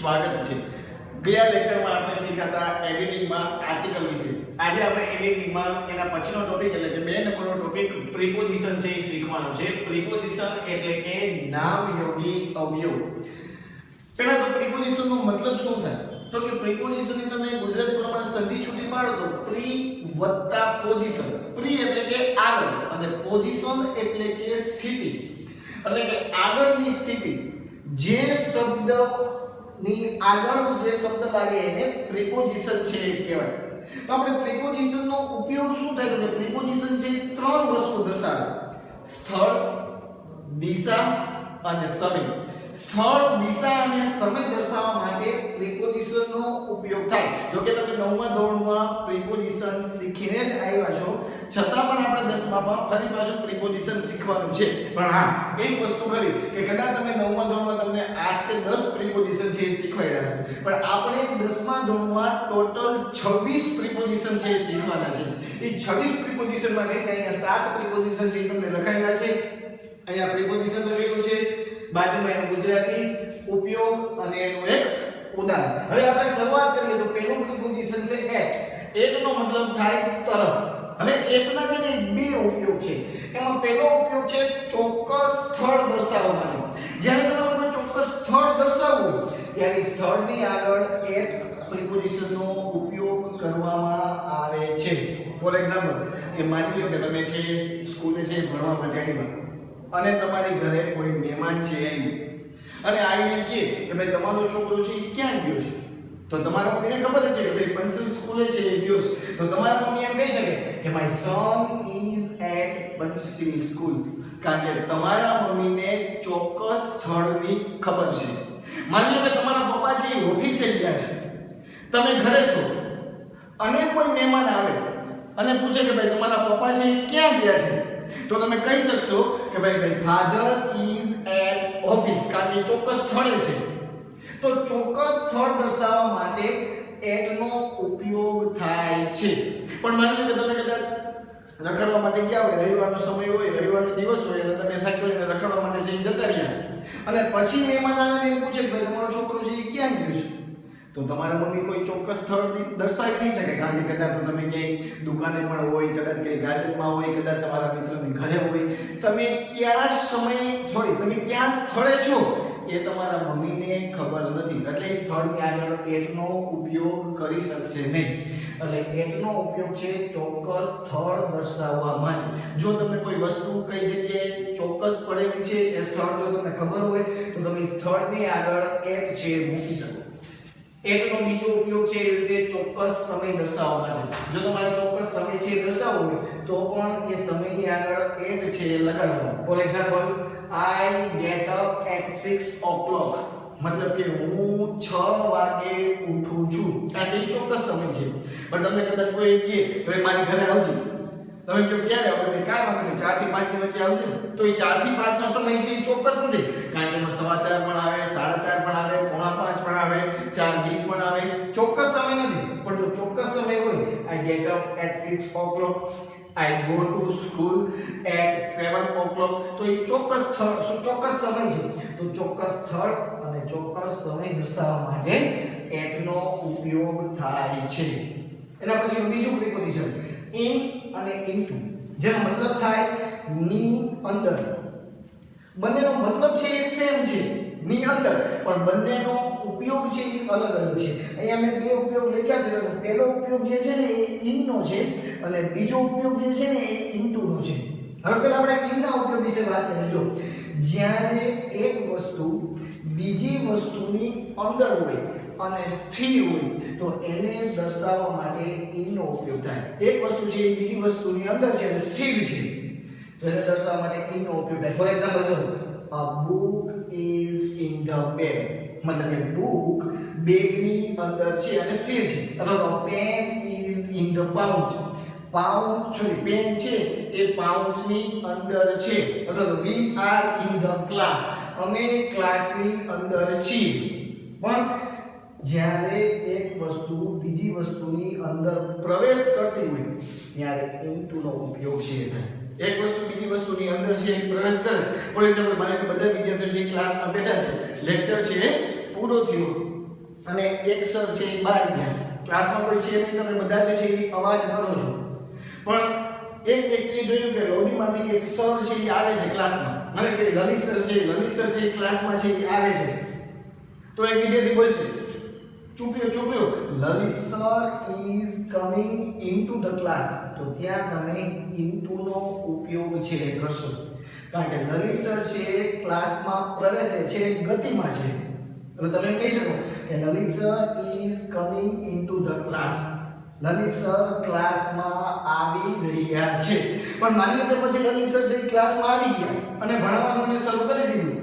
સ્વાગત છે। ગયા લેક્ચરમાં આપણે શીખ્યા હતા એડિટિંગમાં આર્ટિકલ વિશે। આજે આપણે એડિટિંગમાં એના પછીનો ટોપિક એટલે કે 2 નંબરનો ટોપિક પ્રિપોઝિશન છે એ શીખવાનો છે। પ્રિપોઝિશન એટલે કે નામયોગી અવયવ। પહેલા તો પ્રિપોઝિશનનો મતલબ શું થાય? તો કે પ્રિપોઝિશનની તમે ગુજરાતી પ્રમાણે સંધિ છૂટી પાડો તો પ્રી વત્તા પોઝિશન। પ્રી એટલે કે આગળ અને પોઝિશન એટલે કે સ્થિતિ, એટલે કે આગળની સ્થિતિ। જે શબ્દની આગળ જે શબ્દ લાગે એને પ્રિપોઝિશન છે કહેવાય। તો આપણે પ્રિપોઝિશનનો ઉપયોગ શું થાય? તો કે પ્રિપોઝિશન છે ત્રણ વસ્તુ દર્શાવે: સ્થળ, દિશા અને સમય। સ્થળ, દિશા અને સમય દર્શાવવા માટે પ્રિપોઝિશનનો ઉપયોગ થાય। જો કે તમે 9મા ધોરણમાં પ્રિપોઝિશન શીખીને જ આવ્યા છો, છતાં પણ આપણે 10મામાં ફરી પાછું પ્રિપોઝિશન શીખવાનું છે। પણ હા, એક વસ્તુ ખરી કે કદાચ તમે 9મા ધોરણમાં તમને 8 કે 10 પ્રિપોઝિશન છે એ શીખવાડ્યા છે, પણ આપણે 10મા ધોરણમાં ટોટલ 26 પ્રિપોઝિશન છે એ શીખવાના છે। એ 26 પ્રિપોઝિશનમાંથી અહીંયા 7 પ્રિપોઝિશન છે એ તમને લખાયેલા છે। અહીંયા પ્રિપોઝિશન લખેલું છે, બાજુમાં એનો ગુજરાતી ઉપયોગ અને એનું એક ઉદાહરણ। હવે આપણે શરૂઆત કરીએ તો પહેલું પ્રિપોઝિશન છે એટ। એટ નો મતલબ થાય તરફ। હવે એટ ના છે ને બે ઉપયોગ છે। એમાં પહેલો ઉપયોગ છે ચોક્કસ સ્થળ દર્શાવવા માટે। જ્યારે તમારે કોઈ ચોક્કસ સ્થળ દર્શાવવું ત્યારે સ્થળની આગળ એટ પ્રિપોઝિશનનો ઉપયોગ કરવામાં આવે છે। ફોર એક્ઝામ્પલ કે માની લો કે તમે છે સ્કૂલે છે ભણવા માટે આવ્યા અને તમારી ઘરે કોઈ મહેમાન છે આવ્યું અને આવીને કહે કે ભાઈ તમારો છોકરો છે એ ક્યાં ગયો છે? તો તમારા મમ્મીને ખબર જ છે કે ભાઈ પંચશીલ સ્કૂલે છે એ ગયો છે। તો તમારા મમ્મી એમ કહી શકે કે my son is at Panchsheel school, કારણ કે તમારા મમ્મીને ચોક્કસ સ્થળની ખબર છે। માની લો કે તમારા પપ્પા છે એ ઓફિસે ગયા છે, તમે ઘરે છો અને કોઈ મહેમાન આવે અને પૂછે કે ભાઈ તમારા પપ્પા છે એ ક્યાં ગયા છે? તો તમે કહી શકશો કે ભાઈ ફાધર ઇઝ એટ ઓફિસ, કારણ કે ચોક્કસ સ્થળે છે। તો ચોક્કસ સ્થળ દર્શાવવા માટે એટ નો ઉપયોગ થાય છે। પણ માની લો કે તમે કદાચ રખડવા માટે ગયા હોય, રવિવારનો સમય હોય, રવિવારનો દિવસ હોય અને તમે સાયકલ લઈને રખડવા માટે જઈ જતા રહ્યા અને પછી મહેમાન આવીને એમ પૂછે કે ભાઈ તમારો છોકરો છે એ ક્યાં ગયો છે? તો તમારા મમ્મી કોઈ ચોક્કસ સ્થળ દર્શાવી નહીં શકે, કારણ કે કદાચ તમે ક્યાંય દુકાને પણ હોય, કદાચ ક્યાંય ગાર્ડનમાં હોય, કદાચ તમારા મિત્રની ઘરે હોય, તમે કયા સ્થળે છો એ તમારા મમ્મીને ખબર નથી, એટલે એ સ્થળની આગળ એટનો ઉપયોગ કરી શકશે નહીં। એટલે એટનો ઉપયોગ છે ચોક્કસ સ્થળ દર્શાવવા માટે। જો તમને કોઈ વસ્તુ કઈ જગ્યાએ ચોક્કસ પડેલી છે એ સ્થળ જો તમને ખબર હોય તો તમે સ્થળની આગળ એટ છે મૂકી શકો। એટનો બીજો ઉપયોગ છે એ રીતે ચોક્કસ સમય દર્શાવવા માટે। જો તમારે ચોક્કસ સમય છે દર્શાવવો હોય તો પણ એ સમયની આગળ એટ છે લગાડવાનો। For example I get up at 6 o'clock, મતલબ કે હું 6 વાગે ઉઠું છું, કારણ કે એ ચોક્કસ સમય છે। પણ તમને કદાચ કોઈ એમ કહે કે મારી ઘરે આવજો, તમે જો ક્યારે આવો? એટલે કાંઈ વાંધો નહીં, 4 થી 5 ની વચ્ચે આવજો। તો એ 4 થી 5 નો સમય છે એ ચોક્કસ નથી, કારણ કે એમાં 4:15 પણ આવે, 4:30 પણ આવે, 4:45 પણ આવે, 4:20 પણ આવે, ચોક્કસ સમય નથી। પણ જો ચોક્કસ સમય હોય, I get up at 6 o'clock, I go to school at 7 o'clock, તો એ ચોક્કસ સમય છે। તો ચોક્કસ સ્થળ અને ચોક્કસ સમય દર્શાવવા માટે એટનો ઉપયોગ થાય છે। એના પછીનું બીજું પ્રિપોઝિશન ઇન અને ઇનટુ, જેનો મતલબ થાય ની અંદર। બંનેનો મતલબ છે એ સેમ છે, ની અંદર, પણ બંનેનો ઉપયોગ છે એ અલગ અલગ છે। અહીંયા મેં બે ઉપયોગ લખ્યા છે। પહેલો ઉપયોગ જે છે ને એ ઇન નો છે અને બીજો ઉપયોગ જે છે ને એ ઇનટુ નો છે। હવે પહેલા આપણે ઇન ના ઉપયોગ વિશે વાત કરીએ। જો જ્યારે એક વસ્તુ બીજી વસ્તુની અંદર હોય અને સ્થિર હોય તો એને દર્શાવવા માટે ઇન નો ઉપયોગ થાય। એક વસ્તુ છે એ બીજી વસ્તુની અંદર છે અને સ્થિર છે તો એને દર્શાવવા માટે ઇન નો ઉપયોગ થાય। ફોર એક્ઝામ્પલ જો a book is in the bag, મતલબ કે બુક બેગની અંદર છે અને સ્થિર છે। અથવા તો pen is in the pouch, pen છે એ પાઉચની અંદર છે। અથવા તો we are in the class, અમે ક્લાસની અંદર છીએ। પણ જ્યારે એક વસ્તુ બીજી વસ્તુની અંદર પ્રવેશ કરતી હોય ત્યારે ઇનટુ નો ઉપયોગ છે થાય। એક વસ્તુ બીજી વસ્તુની અંદર છે પ્રવેશ કરે। ફોર એક્ઝામ્પલ માની લો બધા વિદ્યાર્થીઓ જે ક્લાસમાં બેઠા છે, લેક્ચર છે પૂરો થયો અને એક સર છે એ બહાર ગયા, ક્લાસમાં કોઈ છે નહીં, તમે બધા જે છે એ અવાજ કરો છો, પણ એક વ્યક્તિએ જોયું કે લોબીમાંથી એક સર છે એ આવે છે ક્લાસમાં, મને કે લલિત સર છે એ ક્લાસમાં છે એ આવે છે, તો એક વિદ્યાર્થી બોલશે ચૂપ રહ્યો, Lalit sir is coming into the class, તો ત્યાં તમે ઇનટુ નો ઉપયોગ છે એ કરશો, કારણ કે લલિત સર છે ક્લાસમાં પ્રવેશે છે, ગતિમાં છે, એટલે તમે કહી શકો કે Lalit sir is coming into the class, Lalit sir ક્લાસમાં આવી રહ્યા છે. પણ માની લો કે પછી લલિત સર છે ક્લાસમાં આવી ગયા અને ભણાવવાનું શરૂ કરી દીધું,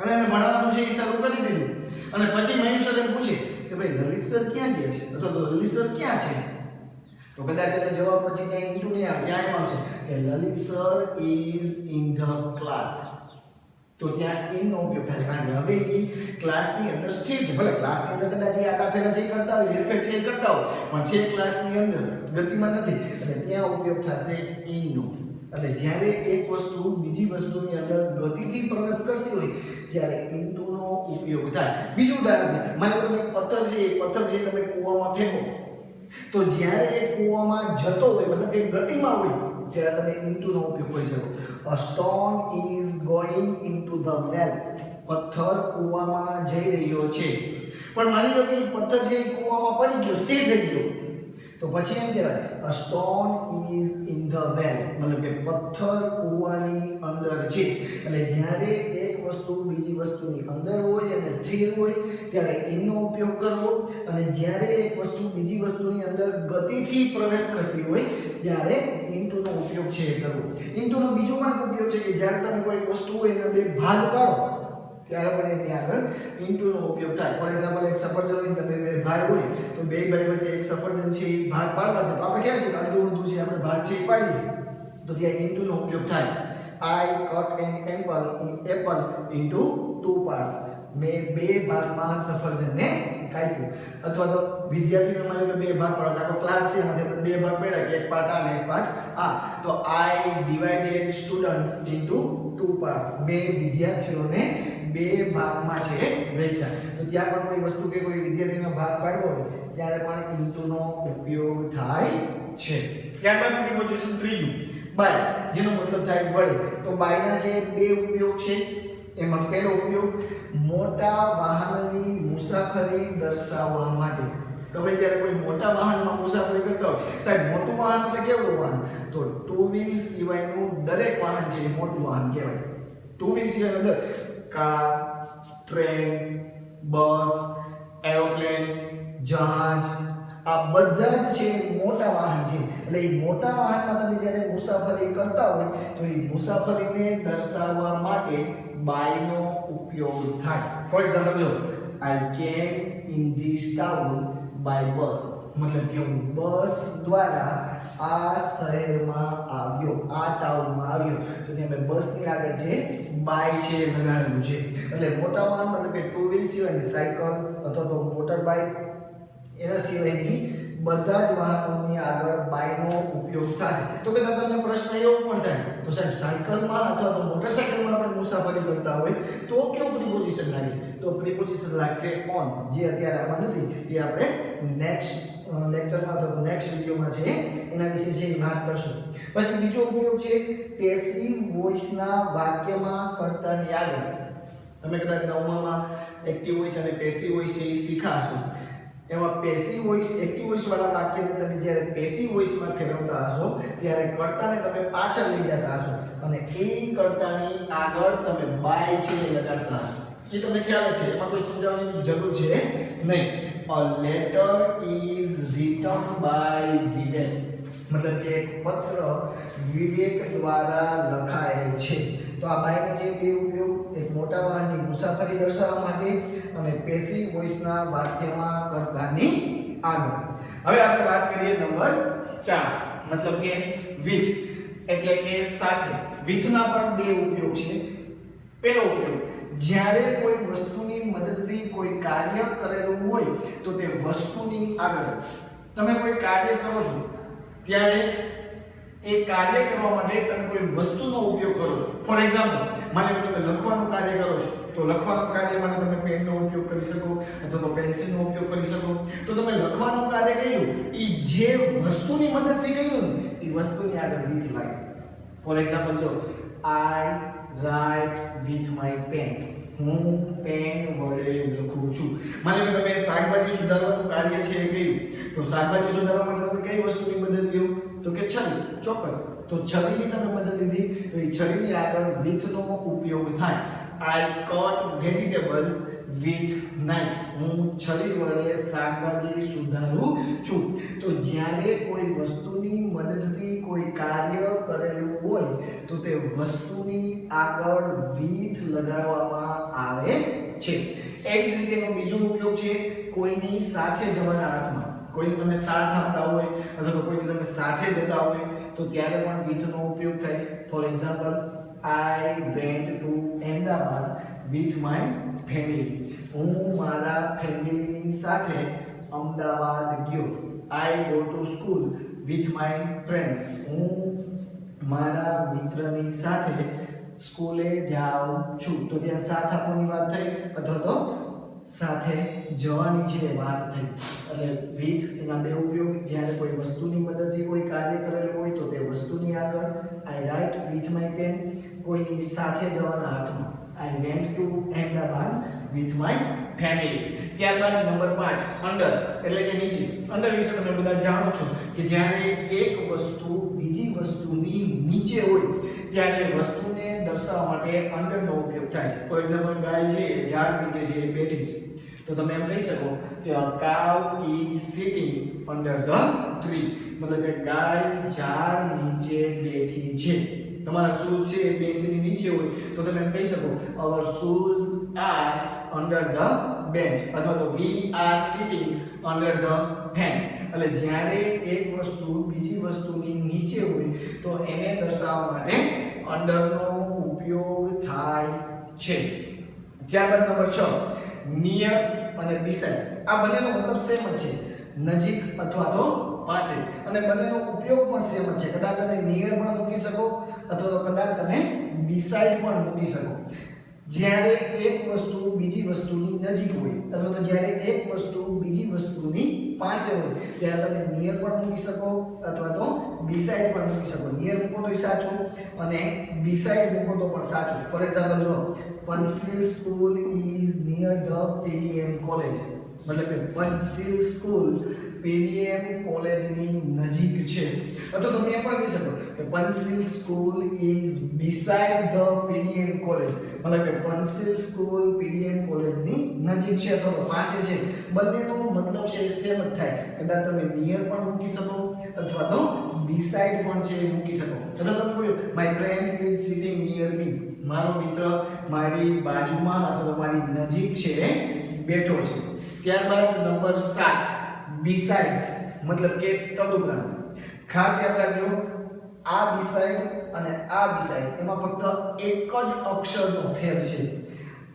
અને એને ભણાવવાનું છે એ શરૂ કરી દીધું, અને પછી મયુર સર એમ પૂછે કે ભાઈ લલિત સર ક્યાં ગયા છે, અથવા તો લલિત સર ક્યાં છે, તો કદાચ એને જવાબ પછી ત્યાં ઇન્ટુ નહીં આવે, ત્યાં એમ આવશે કે Lalit sir is in the class, તો ત્યાં ઇન નો ઉપયોગ થાય, કારણ કે હવે એ ક્લાસની અંદર સ્થિર છે, ભલે ક્લાસની અંદર કદાચ એ આટા ફેરા છે કરતા હોય, હેરફેર છે કરતા હોય, પણ છે ક્લાસની અંદર, ગતિમાં નથી, એટલે ત્યાં ઉપયોગ થશે ઇન નો. એટલે જ્યારે એક વસ્તુ બીજી વસ્તુની અંદર ગતિથી પ્રવેશ કરતી હોય ત્યારે ઇનટુ નો ઉપયોગ થાય. બીજું ઉદાહરણ માની લો તમે પથ્થર છે તમે કૂવામાં ફેંકો, તો જ્યારે એ કૂવામાં જતો હોય, મતલબ કે ગતિમાં હોય, ત્યારે તમે ઇનટુ નો ઉપયોગ કરી શકો. A stone is going into the well, પથ્થર કૂવામાં જઈ રહ્યો છે. પણ માની લો કે એ પથ્થર છે એ કૂવામાં પડી ગયો, સ્થિર થઈ ગયો, તો પછી એમ કહેવાય a stone is in the well, મતલબ કે પથ્થર કૂવાની અંદર છે. એટલે જ્યારે એક વસ્તુ બીજી વસ્તુની અંદર હોય અને સ્થિર હોય ત્યારે ઇનનો ઉપયોગ કરવો, અને જ્યારે એક વસ્તુ બીજી વસ્તુની અંદર ગતિથી પ્રવેશ કરતી હોય ત્યારે ઇનટુનો ઉપયોગ છે એ કરવો. ઇનટુનો બીજો પણ એક ઉપયોગ છે કે જ્યારે તમે કોઈ વસ્તુ હોય એના બે ભાગ પાડો ત્યારે પણ એની આગળ ઇનટુનો ઉપયોગ થાય. ફોર એક્ઝામ્પલ એક સફરજનની તમે બે ભાઈ હોય તો બે ભાઈ વચ્ચે એક સફરજન છે એ ભાગ પાડવા છે, તો આપણે કહે છે કે અડધું અડધું છે આપણે ભાગ છે એ પાડીએ, તો ત્યાં ઇનટુનો ઉપયોગ થાય. I cut an apple into two parts, મેં બે ભાગમાં સફરજનને કાપ્યું. અથવા તો વિદ્યાર્થીને માનો કે બે ભાગ પાડો, આખો ક્લાસ છે એમાંથી આપણે બે ભાગ પાડ્યા કે એક પાર્ટ આ અને એક પાર્ટ આ, તો I divided students into two parts, બે વિદ્યાર્થીઓને બે ભાગમાં છે વહેંચ્યા. તો ત્યાં પણ કોઈ વસ્તુ કે કોઈ વિદ્યાર્થીનો ભાગ પાડવો હોય ત્યારે પણ ઇનટુનો ઉપયોગ થાય છે. ત્યારબાદ પ્રિપોઝિશન ત્રીજું બાય, જેનો મતલબ થાય વડે. તો બાયના છે બે ઉપયોગ છે. એમાં પહેલો ઉપયોગ મોટા વાહનની મુસાફરી દર્શાવવા માટે. તમે જ્યારે કોઈ મોટા વાહનમાં મુસાફરી કરતા હોય, સાહેબ મોટું વાહન એટલે કેવું વાહન, તો ટુ વ્હીલ સિવાયનું દરેક વાહન છે એ મોટું વાહન કહેવાય. ટુ વ્હીલ સિવાયનું દરેક, કાર, ટ્રેન, બસ, એરોપ્લેન, જહાજ, આ બધા જ છે મોટા વાહન છે. એટલે એ મોટા વાહનમાં તમે જ્યારે મુસાફરી કરતા હોય તો એ મુસાફરીને દર્શાવવા માટે બાયનો ઉપયોગ થાય. ફોર એક્ઝામ્પલ જો I came in this town by bus, મતલબ કે હું બસ દ્વારા આ શહેરમાં આવ્યો, આ ટાઉનમાં આવ્યો, તો ત્યાં બસની આગળ છે બાય છે લગાડેલું છે. એટલે મોટા વાહન મતલબ કે ટુ વ્હીલ સિવાયની સાયકલ અથવા તો મોટર બાઇક, એના સિવાયની બધા જ વાહનોની આગળ બાયનો ઉપયોગ થશે. તો કદાચ તમને પ્રશ્ન એવો પણ થાય તો સાહેબ સાયકલમાં અથવા તો મોટરસાયકલમાં આપણે મુસાફરી કરતા હોય તો કયું પ્રિપોઝિશન લાગે, તો પ્રિપોઝિશન લાગશે ઓન, જે અત્યારે આમાં નથી, એ આપણે નેક્સ્ટ લેક્ચરમાં અથવા તો નેક્સ્ટ વિડિયોમાં છે એના વિશે છે વાત કરશું. પછી બીજો ઉપયોગ છે પેસિવ વોઇસના વાક્યમાં કર્તાની આગળ. તમે કદાચ નવમામાં એક્ટિવ વોઇસ અને પેસિવ વોઇસ છે એ શીખાશો. એમાં પેસિવ વોઇસ, એક્ટિવ વોઇસ વાળા વાક્યને તમે જ્યારે પેસિવ વોઇસમાં ફેરવતા હશો ત્યારે કર્તાને તમે પાછળ લઈ જતા હશો અને એ કર્તાની આગળ તમે બાય છે એ લગાડતા હશો. એ તમને ખ્યાલ છે, એમાં કોઈ સમજાવવાની જરૂર છે નહીં. A letter is written by Vivek, મતલબ કે એક પત્ર વિવેક દ્વારા લખાયેલ છે. તો આ બાયનો છે બે ઉપયોગ, એક મોટા વાહનની મુસાફરી દર્શાવવા માટે અને પેસિવ વોઇસના વાક્યમાં કર્તાની આગળ. હવે આપણે વાત કરીએ નંબર 4, મતલબ કે વિથ, એટલે કે સાથે. વિથના પણ બે ઉપયોગ છે. પહેલો ઉપયોગ, જ્યારે કોઈ વસ્તુની મદદથી કોઈ કાર્ય કરેલું હોય તો તે વસ્તુની આગળ તમે કોઈ કાર્ય કરો છો ત્યારે એ કાર્ય કરવા માટે તમે કોઈ વસ્તુનો ઉપયોગ કરો છો. ફોર એક્ઝામ્પલ માની લો તમે લખવાનું કાર્ય કરો છો તો લખવાનું કાર્ય માટે તમે પેનનો ઉપયોગ કરી શકો અથવા તો પેન્સિલનો ઉપયોગ કરી શકો. તો તમે લખવાનું કાર્ય કર્યું એ જે વસ્તુની મદદથી કર્યું ને એ વસ્તુની આગળ with લાગે. ફોર એક્ઝામ્પલ જો I write with my pen. હું પેન વડે લખું છું. માની લો તમે શાકભાજી સુધારવાનું કાર્ય છે એ કર્યું. તો શાકભાજી સુધારવા માટે તમે કઈ વસ્તુની મદદ લ્યો? તો કે છરી. ચોક્કસ. તો છરીની તમે મદદ લીધી તો એ છરીની આગળ with નો ઉપયોગ થાય. I cut vegetables with knife. હું છરી વડે શાકભાજી સુધારું છું. તો જ્યારે કોઈ વસ્તુની મદદથી કોઈ કાર્ય કરેલું હોય તો તે વસ્તુની આગળ with લગાડવામાં આવે છે. એ જ રીતે એનો બીજો ઉપયોગ છે કોઈની સાથે જવાના અર્થમાં. કોઈને તમે સાથ આપતા હોય અથવા તો કોઈને તમે સાથે જતા હોય તો ત્યારે પણ with નો ઉપયોગ થાય છે. Four example I went to Ahmedabad with my family. હું મારા ફેમિલીની સાથે અમદાવાદ ગયો. I go to school with my friends. હું મારા મિત્રની સાથે સ્કૂલે જાઉં છું. તો ત્યાં સાથ આપવાની વાત થઈ અથવા તો સાથે જવાની છે વાત થઈ. એટલે with એના બે ઉપયોગ. જ્યારે કોઈ વસ્તુની મદદથી કોઈ કાર્ય કરેલું હોય તો તે વસ્તુની આગળ I write with my pen. કોઈની સાથે જવાના અર્થમાં I went to Ahmedabad with my family. ત્યારબાદ નંબર 5 અંડર એટલે કે નીચે. અંડર વિશે તમે બધા જાણો છો કે જ્યારે એક વસ્તુ બીજી વસ્તુની નીચે હોય ત્યારે વસ્તુને દર્શાવવા માટે અંડરનો ઉપયોગ થાય છે. ફોર એક્ઝામ્પલ ગાય છે એ ઝાડ નીચે છે એ બેઠી છે. તો તમે એમ કહી શકો કે a cow is sitting under the tree. મતલબ કે ગાય ઝાડ નીચે બેઠી છે. તમારા શૂઝ છે એ બેન્ચની નીચે હોય તો તમે એમ કહી શકો our shoes are under the bench અથવા તો we are sitting under the fan. એટલે જ્યારે એક વસ્તુ બીજી વસ્તુની નીચે હોય તો એને દર્શાવવા માટે અંડરનો ઉપયોગ થાય છે. ત્યારબાદ નંબર 6 નિયર અને beside. આ બંનેનો મતલબ સેમ જ છે, નજીક અથવા તો પાસે, અને બંનેનો ઉપયોગ પણ સેમ જ છે. કદાચ તમે નિયર પણ મૂકી શકો અથવા તો કદાચ તમે beside પણ મૂકી શકો. જ્યારે એક વસ્તુ બીજી વસ્તુની નજીક હોય અથવા તો જ્યારે એક વસ્તુ બીજી વસ્તુની પાસે હોય ત્યારે તમે નિયર પણ મૂકી શકો અથવા તો beside પણ મૂકી શકો. નિયર મૂકો તો સાચું અને beside મૂકો તો પણ સાચું. ફોર એક્ઝામ્પલ જો Panchsheel school is near the PDM college. મતલબ કે પંચશીલ સ્કૂલ PDM કોલેજની નજીક છે. અથવા તમે એમ પણ કહી શકો કે પંચશીલ school is beside the PDM college. મતલબ કે પંચશીલ સ્કૂલ PDM કોલેજની નજીક છે અથવા તો પાસે છે. બંનેનો મતલબ છે સેમ જ થાય. કદાચ તમે નિયર પણ મૂકી શકો અથવા તો beside પણ છે મૂકી શકો. અથવા તમે કહો my friend is sitting near me. મારો મિત્ર મારી બાજુમાં અથવા તો મારી નજીક છે બેઠો છે. ત્યારબાદ નંબર 7 besides મતલબ કે તદુપરાંત. ખાસ યાદ રાખજો આ beside અને આ beside એમાં ફક્ત એક જ અક્ષરનો ફેર છે.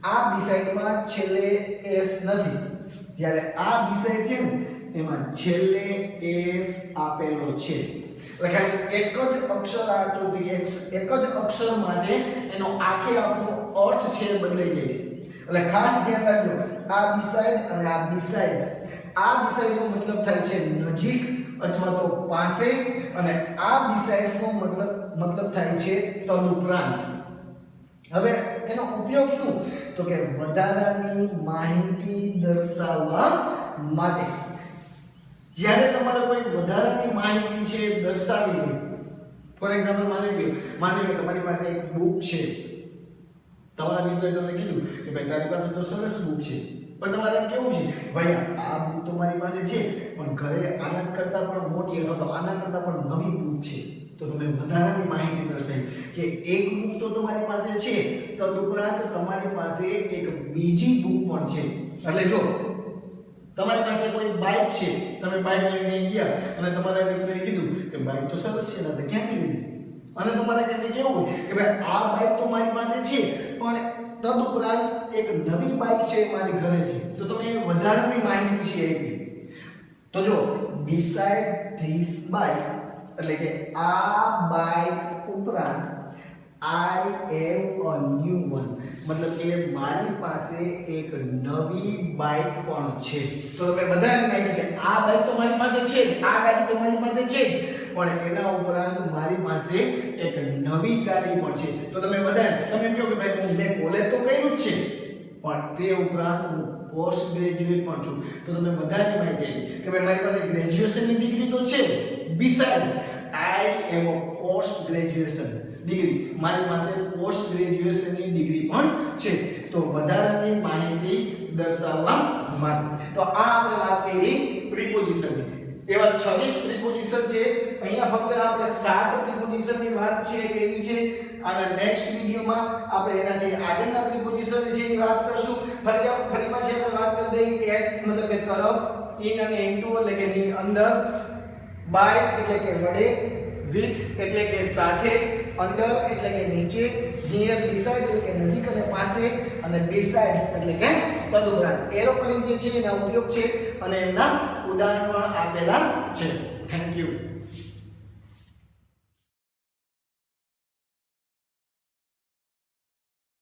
આ beside માં છેલ્લે s નથી, જ્યારે આ beside છે ને એમાં છેલ્લે s આપેલો છે. એટલે ખાલી એક જ અક્ષર આકૃતિ એક જ અક્ષર માટે એનો આખે આખો અર્થ છે બદલાઈ જાય છે. એટલે ખાસ ધ્યાન રાખજો આ beside અને આ besides. આ beside નો મતલબ થાય છે નજીક અથવા તો પાસે અને આ besides નો મતલબ થાય છે તદુપરાંત. હવે એનો ઉપયોગ શું? તો કે વધારાની માહિતી દર્શાવવા માટે. જ્યારે તમારે કોઈ વધારાની માહિતી છે દર્શાવવી હોય, ફોર એક્ઝામ્પલ માની લો તમારી પાસે એક બુક છે. તમારા મિત્રએ તમને કીધું કે ભાઈ તારી પાસે તો સરસ બુક છે, પણ તમારે કેવું છે ભાઈ આ બુક તો મારી પાસે છે પણ ઘરે આના કરતાં પણ મોટી અથવા તો આના કરતાં પણ નવી બુક છે. તો તમે વધારાની માહિતી દર્શાવી કે એક બુક તો તમારી પાસે છે, તદુપરાંત તમારી પાસે એક બીજી બુક પણ છે. એટલે જો તમારી પાસે કોઈ બાઇક છે, તમે બાઇક લઈને ગયા અને તમારા મિત્રએ કીધું કે બાઇક તો સરસ છે ને, તો ક્યાંથી લીધી? અને તમારે કહેતી કેવું કે ભાઈ આ બાઇક તો મારી પાસે છે પણ તદુપરાંત એક નવી બાઇક છે મારી ઘરે છે. તો તમે વધારાની માહિતી છે આપી. તો જો beside this bike એટલે કે આ બાઇક ઉપરાંત I am a new one. મતલબ કે મારી પાસે એક નવી બાઇક પણ છે. તો તમે બધાને માહિતી કે આ બાઇક તો મારી પાસે છે, આ ગાડી તો મારી પાસે છે, પણ એના ઉપરાંત મારી પાસે એક નવી ગાડી પણ છે. તો તમે બધા તમે એમ કહો કે ભાઈ મેં કોલેજ તો કર્યું જ છે, પણ તે ઉપરાંત હું પોસ્ટ ગ્રેજ્યુએટ પણ છું. તો તમે બધાને માહિતી આપી કે ભાઈ મારી પાસે ગ્રેજ્યુએશનની ડિગ્રી તો છે, besides I am a post graduation degree, મારી પાસે પોસ્ટ ગ્રેજ્યુએશનની ડિગ્રી પણ છે. તો વધારાની માહિતી દર્શાવવા માટે તો આ આપણે વાત કરી પ્રિપોઝિશનની. એવા 26 પ્રિપોઝિશન છે. અહીંયા ફક્ત આપણે 7 પ્રિપોઝિશનની વાત છે કરી છે. અને નેક્સ્ટ વિડિયોમાં આપણે એનાથી આગળના પ્રિપોઝિશન વિશેની વાત કરશું. ફરી પાછી આપણે વાત કરી દઈએ એટ મતલબ કે તરફ, ઇન અને ઇનટુ એટલે કે ની અંદર, બાય એટલે કે વડે, વિથ એટલે કે સાથે, અંડર એટલે કે નીચે, નિયર બિસાઇડ એટલે કે નજીક અને પાસે, અને બિસાઇડ્સ એટલે કે તદુપરાંત. એરોપ્લેન જે છે એના ઉપયોગ છે અને એમના ઉદાહરણ પણ આપેલા છે. Thank you.